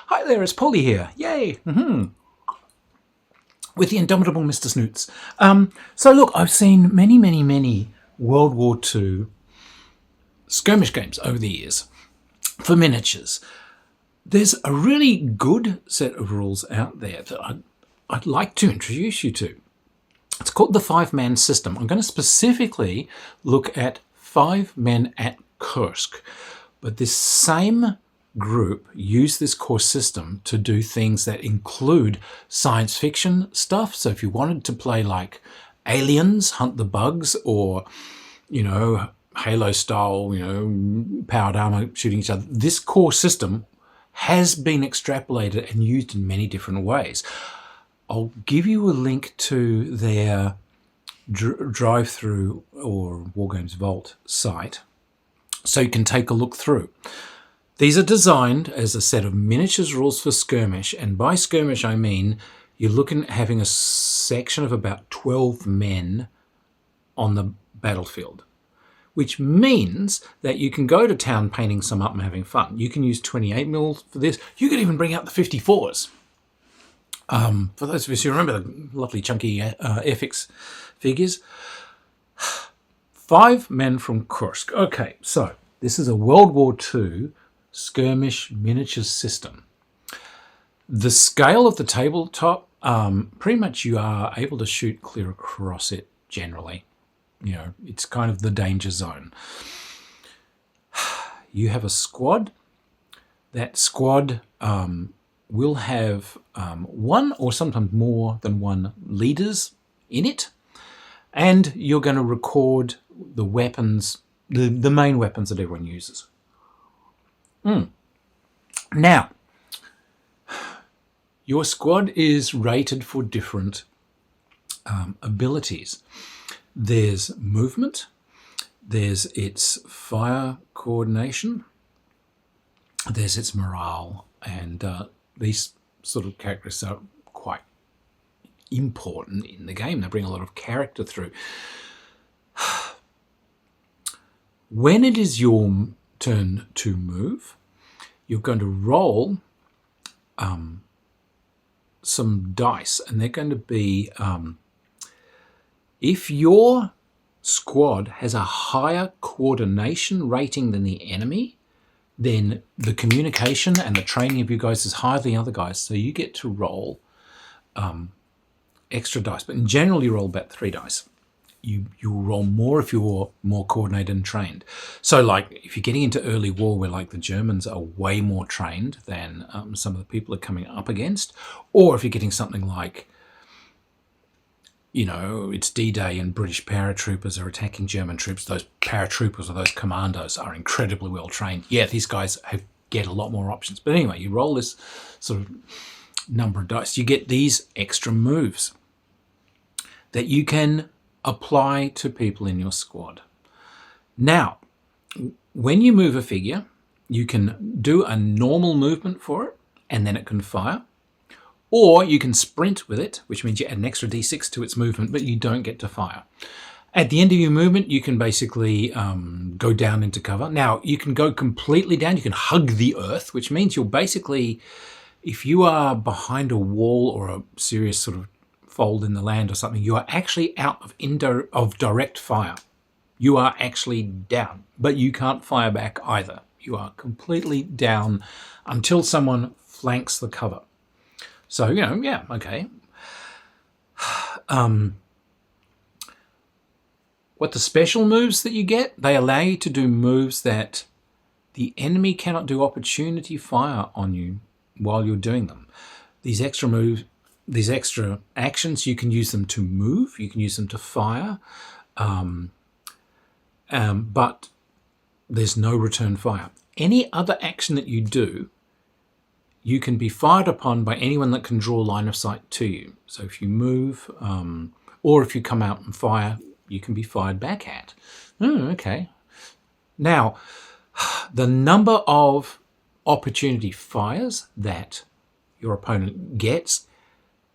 Hi there, it's Polly here. Yay! With the indomitable Mr. Snoots. So look, I've seen many World War II skirmish games over the years for miniatures. There's a really good set of rules out there that I'd like to introduce you to. It's called the 5-man system. I'm going to specifically look at 5 men at Kursk. But this same group use this core system to do things that include science fiction stuff. So if you wanted to play like Aliens, Hunt the Bugs, or, Halo style, powered armor shooting each other, this core system has been extrapolated and used in many different ways. I'll give you a link to their drive-through or Wargames Vault site so you can take a look through. These are designed as a set of miniatures rules for skirmish, and by skirmish I mean you're looking at having a section of about 12 men on the battlefield, which means that you can go to town painting some up and having fun. You can use 28mm for this. You could even bring out the 54s. For those of us who remember the lovely chunky FX figures. 5 men from Kursk. Okay, so this is a World War II skirmish miniatures system. The scale of the tabletop, pretty much you are able to shoot clear across it generally. It's kind of the danger zone. You have a squad. That squad will have one or sometimes more than one leaders in it. And you're going to record the weapons, the main weapons that everyone uses. Now, your squad is rated for different abilities. There's movement, there's its fire coordination, there's its morale, and these sort of characteristics are quite important in the game. They bring a lot of character through. When it is your turn to move, you're going to roll some dice, and they're going to be if your squad has a higher coordination rating than the enemy, then the communication and the training of you guys is higher than the other guys, so you get to roll extra dice. But in general, you roll about 3 dice. You will roll more if you're more coordinated and trained. So like if you're getting into early war where like the Germans are way more trained than some of the people are coming up against, or if you're getting something like, it's D-Day and British paratroopers are attacking German troops, those paratroopers or those commandos are incredibly well trained. Yeah, these guys get a lot more options. But anyway, you roll this sort of number of dice. You get these extra moves that you can apply to people in your squad. Now, when you move a figure, you can do a normal movement for it, and then it can fire. Or you can sprint with it, which means you add an extra d6 to its movement, but you don't get to fire. At the end of your movement, you can basically go down into cover. Now, you can go completely down. You can hug the earth, which means you'll basically, if you are behind a wall or a serious sort of fold in the land or something, you are actually out of direct fire. You are actually down, but you can't fire back either. You are completely down until someone flanks the cover. So, yeah, okay. What the special moves that you get, they allow you to do moves that the enemy cannot do opportunity fire on you while you're doing them. These extra moves, these extra actions, you can use them to move, you can use them to fire, but there's no return fire. Any other action that you do, you can be fired upon by anyone that can draw line of sight to you. So if you move, or if you come out and fire, you can be fired back at. Okay. Now, the number of opportunity fires that your opponent gets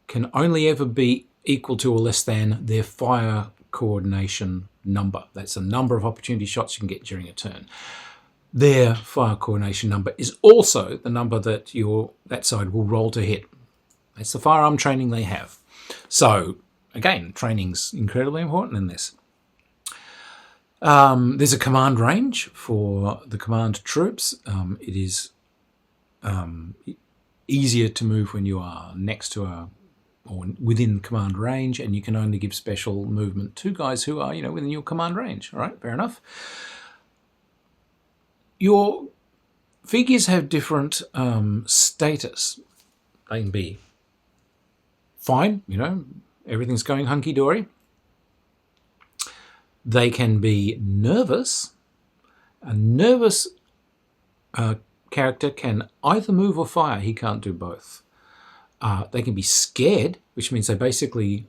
can only ever be equal to or less than their fire coordination number. That's the number of opportunity shots you can get during a turn. their fire coordination number is also the number that that side will roll to hit. That's the firearm training they have. So again, training's incredibly important in this. There's a command range for the command troops. It is easier to move when you are next to or within command range, and you can only give special movement to guys who are, within your command range. All right, fair enough. Your figures have different status. They can be fine, everything's going hunky-dory. They can be nervous. A nervous character can either move or fire. He can't do both. They can be scared, which means they basically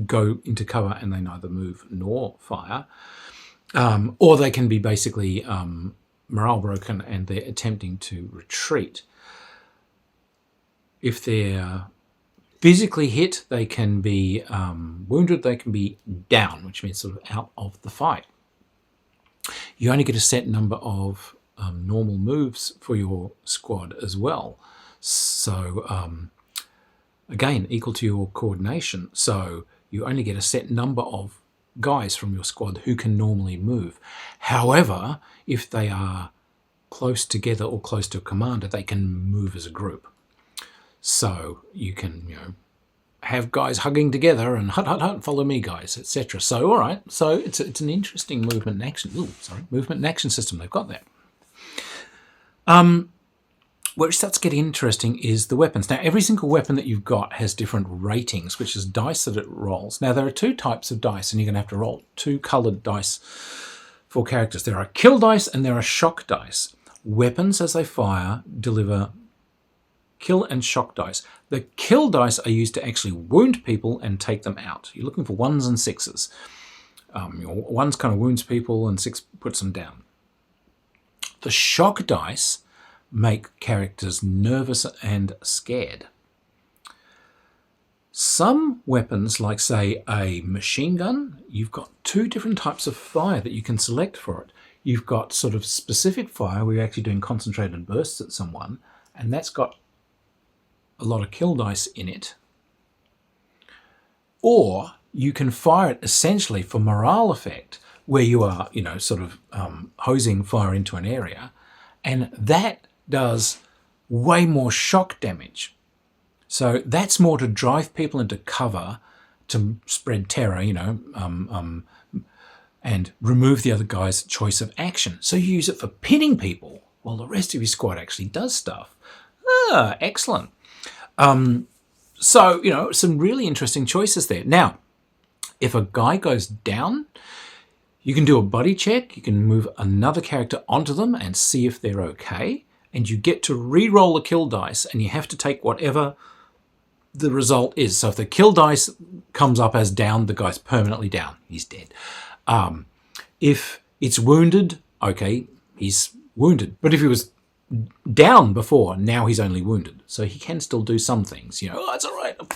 go into cover and they neither move nor fire. Or they can be basically morale broken and they're attempting to retreat. If they're physically hit, they can be wounded, they can be down, which means sort of out of the fight. You only get a set number of normal moves for your squad as well. So again, equal to your coordination. So you only get a set number of guys from your squad who can normally move. However, if they are close together or close to a commander, they can move as a group. So you can, have guys hugging together and hut, follow me, guys, etc. So, all right. So it's an interesting movement and action. Movement and action system they've got there. Where it starts getting interesting is the weapons. Now, every single weapon that you've got has different ratings, which is dice that it rolls. Now, there are two types of dice, and you're going to have to roll two coloured dice for characters. There are kill dice and there are shock dice. Weapons, as they fire, deliver kill and shock dice. The kill dice are used to actually wound people and take them out. You're looking for 1s and 6s. 1s kind of wounds people and 6 puts them down. The shock dice make characters nervous and scared. Some weapons, like say a machine gun, you've got two different types of fire that you can select for it. You've got sort of specific fire where you're actually doing concentrated bursts at someone, and that's got a lot of kill dice in it. Or you can fire it essentially for morale effect, where you are, sort of hosing fire into an area, and that does way more shock damage. So that's more to drive people into cover, to spread terror, and remove the other guy's choice of action. So you use it for pinning people while the rest of your squad actually does stuff. Excellent. So, some really interesting choices there. Now, if a guy goes down, you can do a buddy check. You can move another character onto them and see if they're okay. And you get to re-roll the kill dice, and you have to take whatever the result is. So if the kill dice comes up as down, the guy's permanently down. He's dead. If it's wounded, okay, he's wounded. But if he was down before, now he's only wounded. So he can still do some things. It's all right. I'll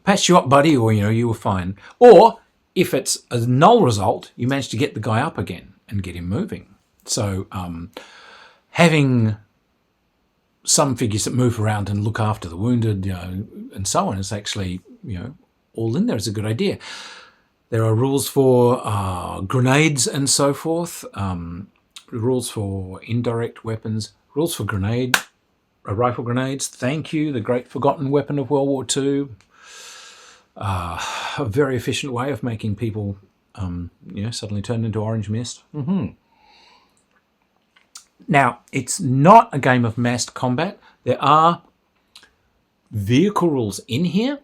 patch you up, buddy, or, you were fine. Or if it's a null result, you manage to get the guy up again and get him moving. So having some figures that move around and look after the wounded, and so on, is actually, all in there is a good idea. There are rules for grenades and so forth, rules for indirect weapons, rules for rifle grenades. Thank you, the great forgotten weapon of World War II. A very efficient way of making people, suddenly turn into orange mist. Now, it's not a game of massed combat. There are vehicle rules in here,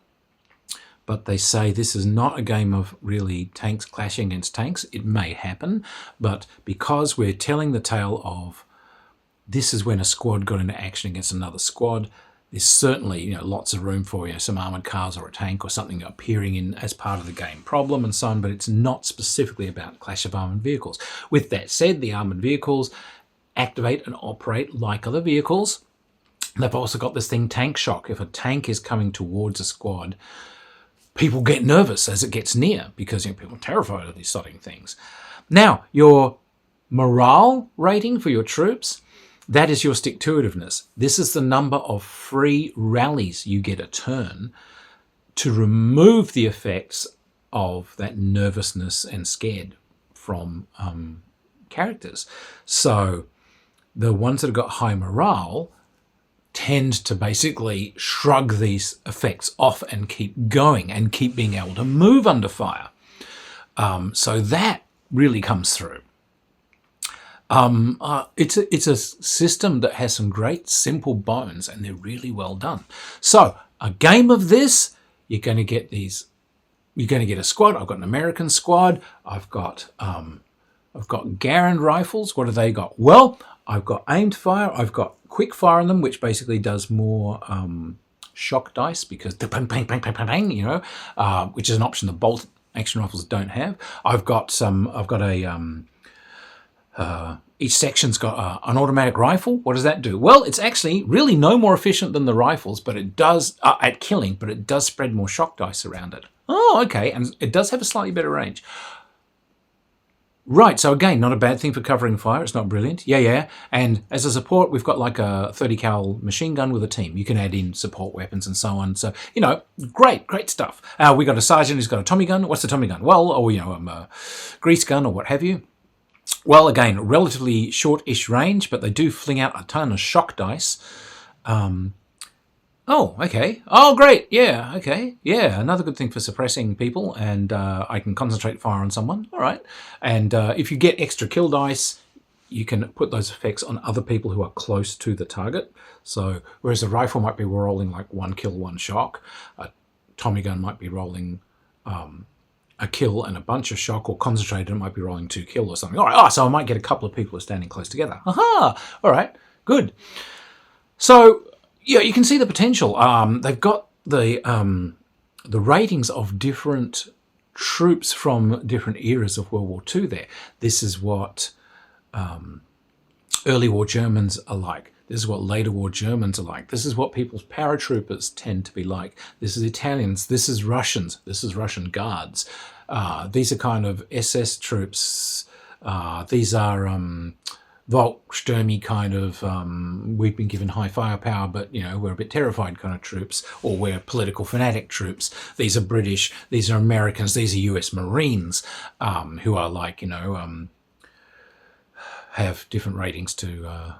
but they say this is not a game of really tanks clashing against tanks. It may happen, but because we're telling the tale of this is when a squad got into action against another squad, there's certainly lots of room for some armoured cars or a tank or something appearing in as part of the game problem and so on, but it's not specifically about clash of armoured vehicles. With that said, the armoured vehicles activate and operate like other vehicles. They've also got this thing, tank shock. If a tank is coming towards a squad, people get nervous as it gets near because people are terrified of these sort of things. Now, your morale rating for your troops, that is your stick-to-itiveness. This is the number of free rallies you get a turn to remove the effects of that nervousness and scared from characters. So the ones that have got high morale tend to basically shrug these effects off and keep going and keep being able to move under fire. So that really comes through. It's a system that has some great simple bones, and they're really well done. So a game of this, you're going to get these. You're going to get a squad. I've got an American squad. I've got Garand rifles. What have they got? Well, I've got aimed fire. I've got quick fire on them, which basically does more shock dice because the bang, bang, bang, bang, bang, bang, you know, which is an option the bolt action rifles don't have. I've got each section's got an automatic rifle. What does that do? Well, it's actually really no more efficient than the rifles, but it does at killing, but it does spread more shock dice around it. Oh, okay, and it does have a slightly better range. Right, so again, not a bad thing for covering fire. It's not brilliant. Yeah. And as a support, we've got like a 30 cal machine gun with a team. You can add in support weapons and so on. So, you know, great stuff. We got a sergeant who's got a Tommy gun. What's a Tommy gun? Well, or, you know, a grease gun or what have you. Well, again, relatively short-ish range, but they do fling out a ton of shock dice. Oh, okay. Oh, great. Yeah, okay. Yeah, another good thing for suppressing people, and I can concentrate fire on someone. All right. And if you get extra kill dice, you can put those effects on other people who are close to the target. So whereas a rifle might be rolling like 1 kill, 1 shock, a Tommy gun might be rolling a kill and a bunch of shock, or concentrated, it might be rolling 2 kill or something. All right. Oh, so I might get a couple of people who are standing close together. Aha! All right. Good. So yeah, you can see the potential. They've got the ratings of different troops from different eras of World War II there. This is what early war Germans are like. This is what later war Germans are like. This is what people's paratroopers tend to be like. This is Italians. This is Russians. This is Russian guards. These are kind of SS troops. These are Volkssturmy kind of, we've been given high firepower, but, you know, we're a bit terrified kind of troops, or we're political fanatic troops. These are British, these are Americans, these are US Marines, who are like, you know, have different ratings to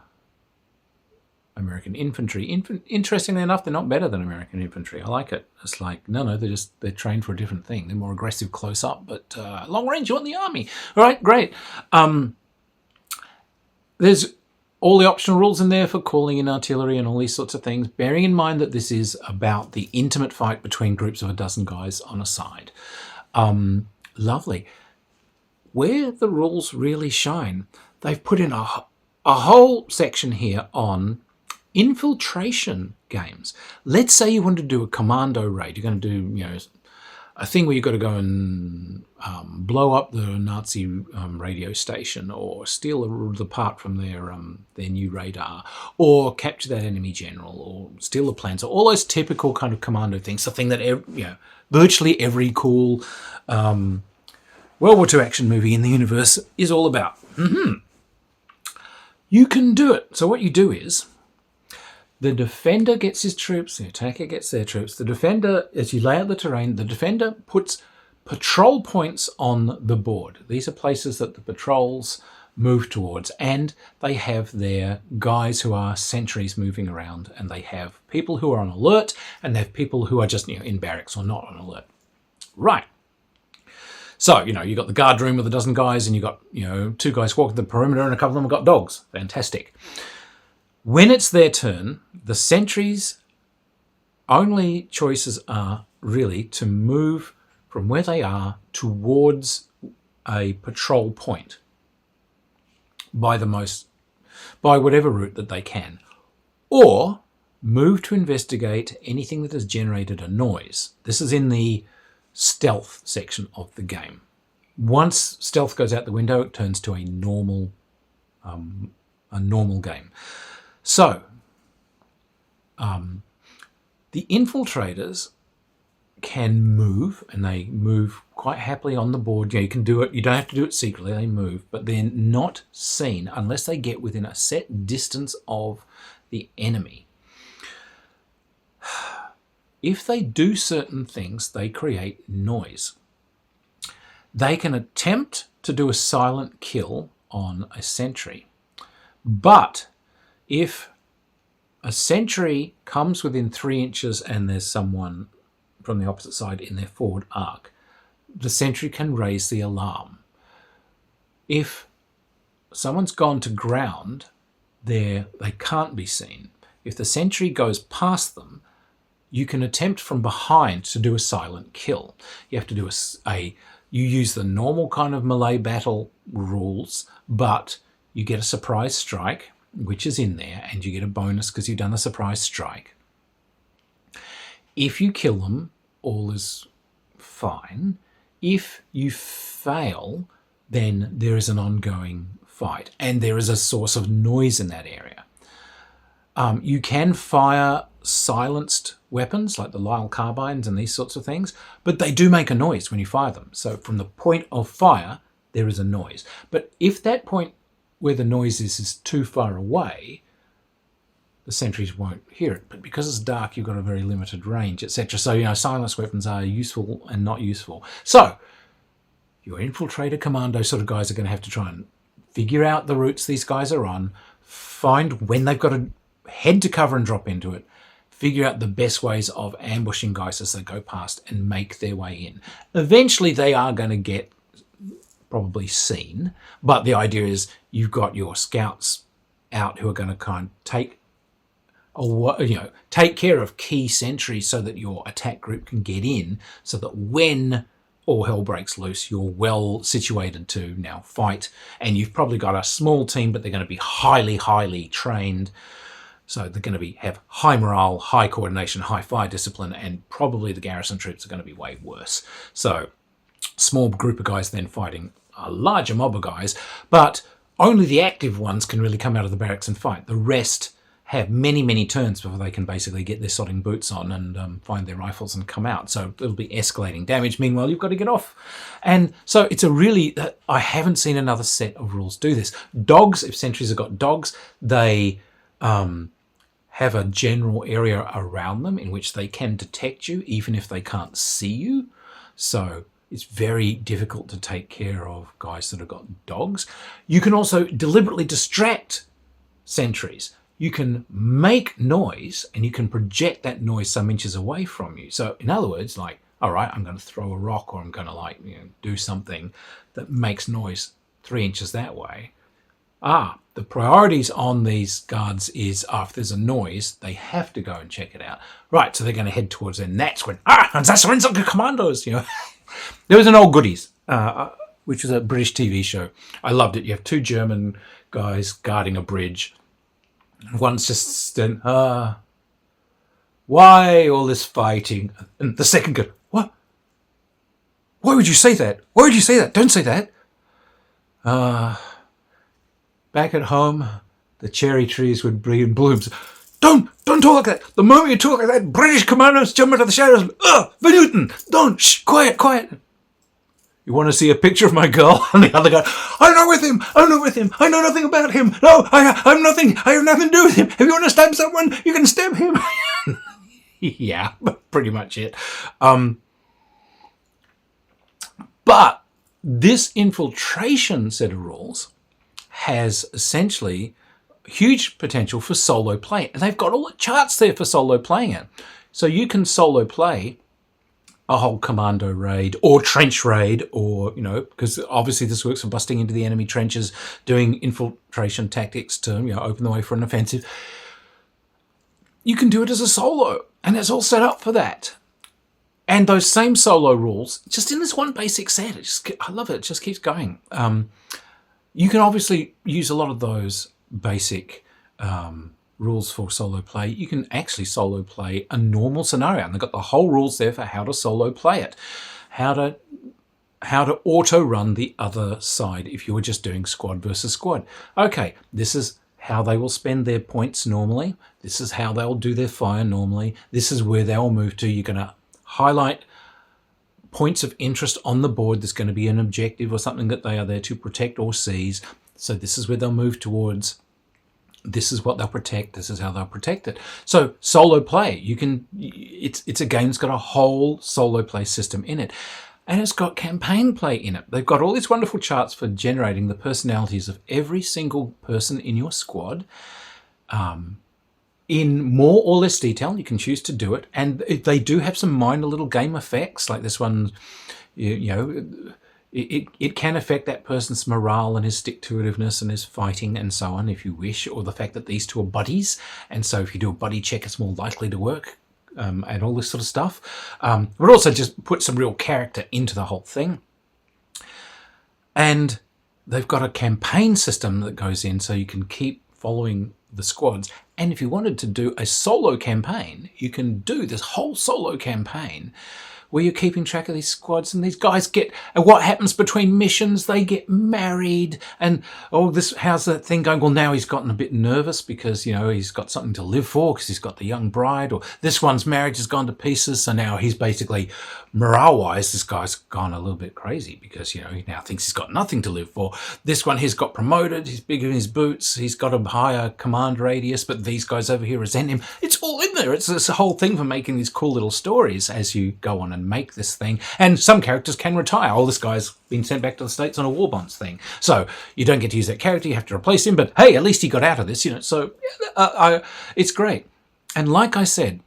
American infantry. Interestingly enough, they're not better than American infantry. I like it. It's like, no, they're trained for a different thing. They're more aggressive close up, but long range, you want the army. All right, great. There's all the optional rules in there for calling in artillery and all these sorts of things, bearing in mind that this is about the intimate fight between groups of a dozen guys on a side. Lovely. Where the rules really shine, they've put in a whole section here on infiltration games. Let's say you want to do a commando raid. You're going to do, you know, a thing where you've got to go and blow up the Nazi radio station, or steal the part from their new radar, or capture that enemy general, or steal the plans, or all those typical kind of commando things. The thing that virtually every cool World War II action movie in the universe is all about. You can do it. So what you do is, the defender gets his troops, the attacker gets their troops. The defender, as you lay out the terrain, the defender puts patrol points on the board. These are places that the patrols move towards, and they have their guys who are sentries moving around, and they have people who are on alert, and they have people who are just, you know, in barracks or not on alert. Right. So, you know, you've got the guard room with a dozen guys, and you've got, you know, 2 guys walking the perimeter, and a couple of them have got dogs. Fantastic. When it's their turn, the sentries' only choices are really to move from where they are towards a patrol point by whatever route that they can, or move to investigate anything that has generated a noise. This is in the stealth section of the game. Once stealth goes out the window, it turns to a normal game. So, the infiltrators can move, and they move quite happily on the board. You can do it. You don't have to do it secretly. They move, but they're not seen unless they get within a set distance of the enemy. If they do certain things, they create noise. They can attempt to do a silent kill on a sentry, but if a sentry comes within 3 inches and there's someone from the opposite side in their forward arc, the sentry can raise the alarm. If someone's gone to ground, they can't be seen. If the sentry goes past them, you can attempt from behind to do a silent kill. You have to do you use the normal kind of melee battle rules, but you get a surprise strike, which is in there, and you get a bonus because you've done a surprise strike. If you kill them, all is fine. If you fail, then there is an ongoing fight, and there is a source of noise in that area. You can fire silenced weapons like the Lyle carbines and these sorts of things, but they do make a noise when you fire them. So from the point of fire, there is a noise. But if that point where the noise is too far away, the sentries won't hear it. But because it's dark, you've got a very limited range, etc. So, silenced weapons are useful and not useful. So your infiltrator commando sort of guys are going to have to try and figure out the routes these guys are on, find when they've got to head to cover and drop into it, figure out the best ways of ambushing guys as they go past and make their way in. Eventually they are going to get probably seen, but the idea is you've got your scouts out who are going to kind of take care of key sentries so that your attack group can get in, so that when all hell breaks loose, you're well situated to now fight. And you've probably got a small team, but they're going to be highly, highly trained. So they're going to have high morale, high coordination, high fire discipline, and probably the garrison troops are going to be way worse. So small group of guys then fighting a larger mob of guys, but only the active ones can really come out of the barracks and fight. The rest have many, many turns before they can basically get their sodding boots on and find their rifles and come out. So it'll be escalating damage. Meanwhile, you've got to get off. And so it's I haven't seen another set of rules do this. Dogs, if sentries have got dogs, they have a general area around them in which they can detect you, even if they can't see you. So it's very difficult to take care of guys that have got dogs. You can also deliberately distract sentries. You can make noise and you can project that noise some inches away from you. So in other words, like, all right, I'm going to throw a rock, or I'm going to do something that makes noise 3 inches that way. The priorities on these guards is, if there's a noise, they have to go and check it out. Right, so they're going to head towards it, and that's when, and that's when the commandos, There was an old goodies, which was a British TV show. I loved it. You have 2 German guys guarding a bridge. One's just, why all this fighting? And the second goes, what? Why would you say that? Why would you say that? Don't say that. Back at home, the cherry trees would bring in blooms. Don't talk like that. The moment you talk like that, British commandos jump into the shadows. Van don't, shh, quiet. You want to see a picture of my girl? And the other guy, I'm not with him. I know nothing about him. No, I'm nothing. I have nothing to do with him. If you want to stab someone, you can stab him. Yeah, pretty much it. But this infiltration set of rules has essentially huge potential for solo play. And they've got all the charts there for solo playing it. So you can solo play a whole commando raid or trench raid, or, because obviously this works for busting into the enemy trenches, doing infiltration tactics to, open the way for an offensive. You can do it as a solo, and it's all set up for that. And those same solo rules, just in this one basic set, I love it. It just keeps going. You can obviously use a lot of those basic rules for solo play. You can actually solo play a normal scenario, and they've got the whole rules there for how to solo play it, how to auto run the other side if you were just doing squad versus squad. Okay, this is how they will spend their points normally. This is how they'll do their fire normally. This is where they'll move to. You're going to highlight points of interest on the board. There's going to be an objective or something that they are there to protect or seize. So this is where they'll move towards. This is what they'll protect. This is how they'll protect it. So solo play, you can. It's a game that's got a whole solo play system in it, and it's got campaign play in it. They've got all these wonderful charts for generating the personalities of every single person in your squad, in more or less detail. You can choose to do it, and they do have some minor little game effects, like this one. You know. It can affect that person's morale and his stick-to-itiveness and his fighting and so on, if you wish, or the fact that these two are buddies, and so if you do a buddy check, it's more likely to work, and all this sort of stuff. But also just put some real character into the whole thing. And they've got a campaign system that goes in, so you can keep following the squads. And if you wanted to do a solo campaign, you can do this whole solo campaign where you're keeping track of these squads, and these guys get, and what happens between missions, they get married, and how's that thing going? Well, now he's gotten a bit nervous because, you know, he's got something to live for because he's got the young bride, or this one's marriage has gone to pieces, so now he's basically, morale-wise, this guy's gone a little bit crazy because, you know, he now thinks he's got nothing to live for. This one, he's got promoted, he's bigger in his boots, he's got a higher command radius, but these guys over here resent him. It's all in there. It's a whole thing for making these cool little stories as you go on and make this thing. And some characters can retire. Oh, this guy's been sent back to the States on a war bonds thing, so you don't get to use that character, you have to replace him, but hey, at least he got out of this, you know. So it's great. And like I said,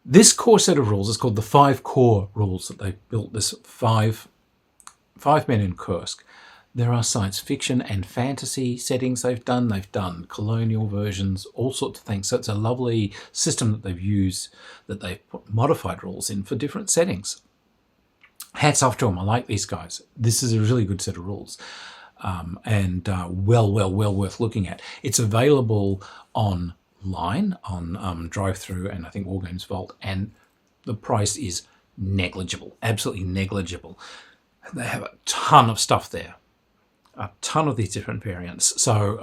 this core set of rules is called the 5 core rules that they built. This five men in Kursk. There are science fiction and fantasy settings they've done. They've done colonial versions, all sorts of things. So it's a lovely system that they've used, that they've put modified rules in for different settings. Hats off to them. I like these guys. This is a really good set of rules, and well worth looking at. It's available online on Drive-Thru and I think Wargames Vault, and the price is negligible, absolutely negligible. They have a ton of stuff there. A ton of these different variants. So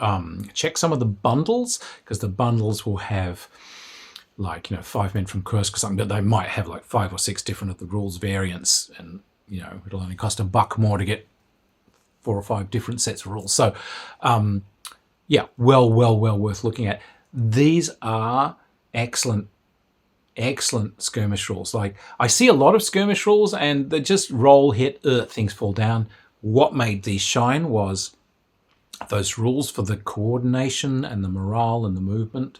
check some of the bundles, because the bundles will have, like, you know, 5 men from Kursk or something, but they might have like 5 or 6 different of the rules variants, and, you know, it'll only cost $1 more to get 4 or 5 different sets of rules. So yeah, well worth looking at. These are excellent skirmish rules. Like, I see a lot of skirmish rules and they just roll, hit, things fall down. What made these shine was those rules for the coordination and the morale and the movement,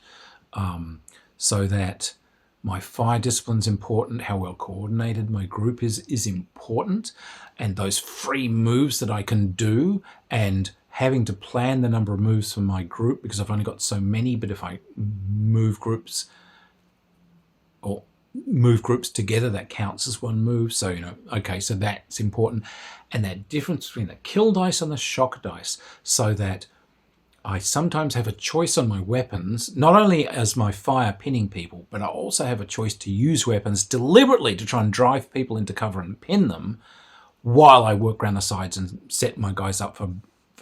so that my fire discipline's important, how well coordinated my group is important, and those free moves that I can do, and having to plan the number of moves for my group because I've only got so many, but if I move groups together, that counts as one move. So, you know, okay, so that's important. And that difference between the kill dice and the shock dice, so that I sometimes have a choice on my weapons, not only as my fire pinning people, but I also have a choice to use weapons deliberately to try and drive people into cover and pin them while I work around the sides and set my guys up for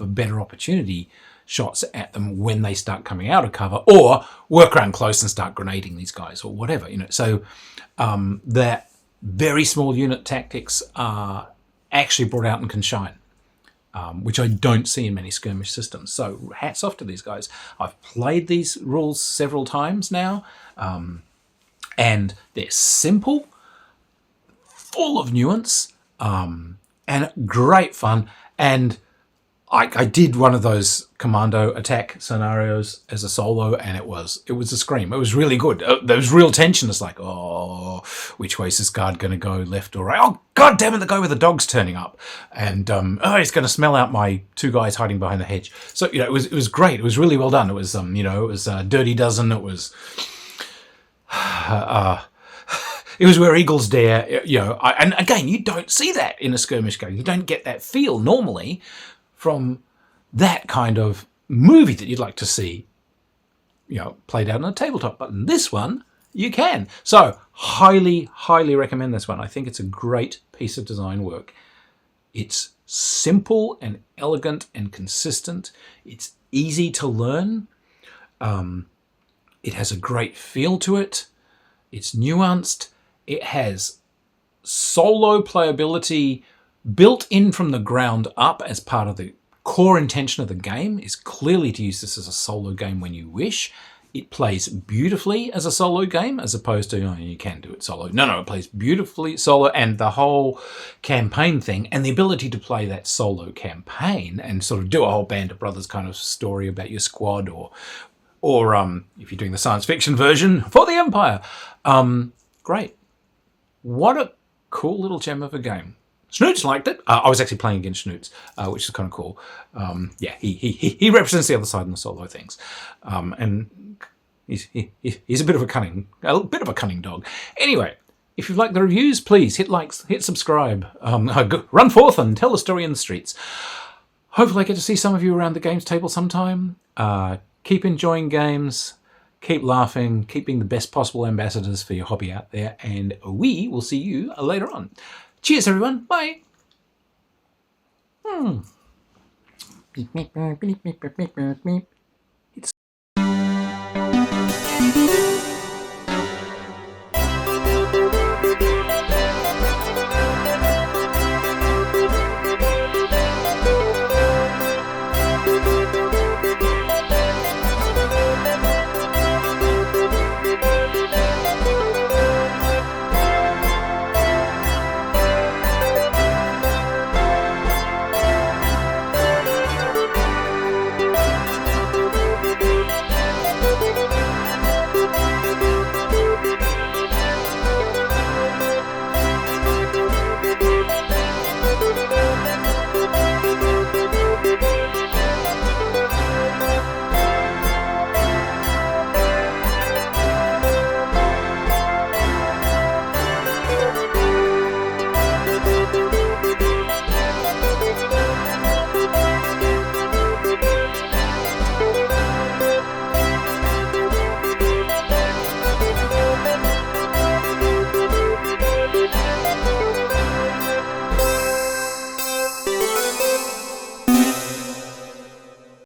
better opportunity shots at them when they start coming out of cover, or work around close and start grenading these guys or whatever, you know. So that very small unit tactics are actually brought out and can shine, which I don't see in many skirmish systems. So hats off to these guys. I've played these rules several times now, and they're simple, full of nuance, and great fun. And I did one of those commando attack scenarios as a solo, and it was a scream. It was really good. There was real tension. It's like, oh, which way is this guard going to go, left or right? Oh, God damn it, the guy with the dog's turning up. And, he's going to smell out my 2 guys hiding behind the hedge. So, you know, it was great. It was really well done. It was, you know, it was Dirty Dozen. It was... it was Where Eagles Dare, you know. And again, you don't see that in a skirmish game. You don't get that feel normally from that kind of movie that you'd like to see, you know, played out on a tabletop. But in this one, you can. So highly recommend this one. I think it's a great piece of design work. It's simple and elegant and consistent. It's easy to learn. It has a great feel to it. It's nuanced. It has solo playability built in from the ground up as part of the core intention of the game is clearly to use this as a solo game when you wish. It plays beautifully as a solo game, as opposed to, oh, you can do it solo. No, it plays beautifully solo, and the whole campaign thing and the ability to play that solo campaign and sort of do a whole Band of Brothers kind of story about your squad, or if you're doing the science fiction version, for the Empire. Great. What a cool little gem of a game. Snoots liked it. I was actually playing against Snoots, which is kind of cool. Yeah, he represents the other side in the solo things, and he's a bit of a cunning dog. Anyway, if you've liked the reviews, please hit likes, hit subscribe, run forth and tell the story in the streets. Hopefully, I get to see some of you around the games table sometime. Keep enjoying games. Keep laughing. Keep being the best possible ambassadors for your hobby out there, and we will see you later on. Cheers, everyone. Bye.